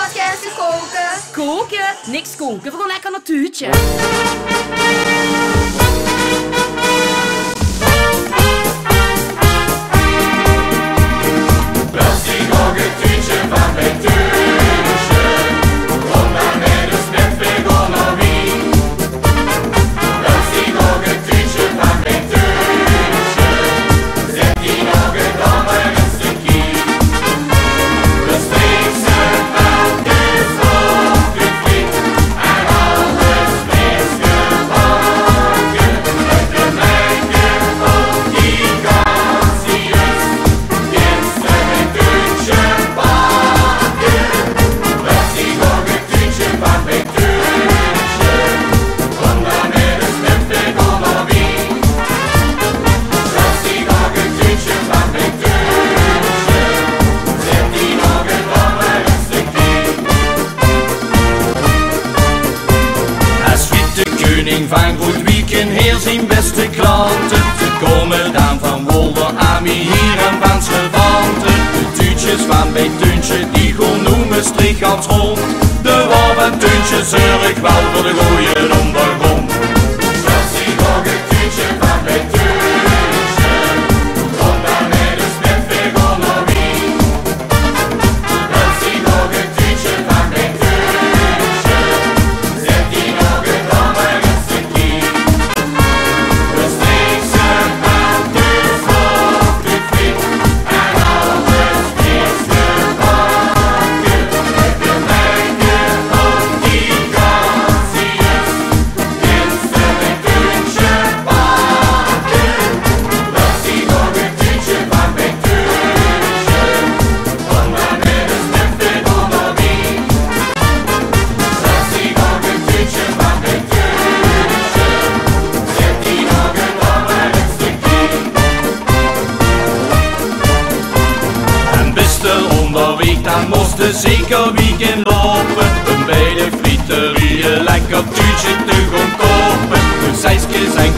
Wat gaan ze koken? Koken? Niks koken, we gaan lekker naar Tuutsje. Wèls die Tuutsje vaan bij Teunsje. Kom dan met ons met verkochde. Wèls die Tuutsje vaan bij Teunsje. Zet die nog een domme een stukje. We streekse van de zon geflikt. En alles misgebakken. Met de meiden op die kansjes. Sjoenste Steerkes bakken. Wèls die Tuutsje vaan bij Teunsje. Kom dan met ons met verkochde. Wèls die Tuutsje vaan bij Teunsje. Zet die nog een domme een stukje. Als witte koning van goed weekend heel zijn beste klanten. Ze komen dan van Wolder aan mij hier en van Schevanten. De Tuutsjes van bij Teunsje die gewoon noemen strik als rond. De waar van Teunsje zorg wel voor de goeie ondergrond. Wèls die Tuutsje vaan bij Teunsje. Kom dan met ons met verkochde. Wèls die Tuutsje vaan bij Teunsje. Zet die nog een domme een stukje. We streekse van de zon geflikt. En alles misgebakken. Met de meiden op die kansjes. Sjoenste Steerkes bakken. Wèls die Tuutsje vaan bij Teunsje. Kom dan met ons met verkochde. Wèls die Tuutsje vaan bij Teunsje. Zet die nog een domme een stukje. En beste onderweg, dan moesten zeker weekend lopen. Een bij de frieterieën lekker Tuutsje te gaan kopen. De zeisjes en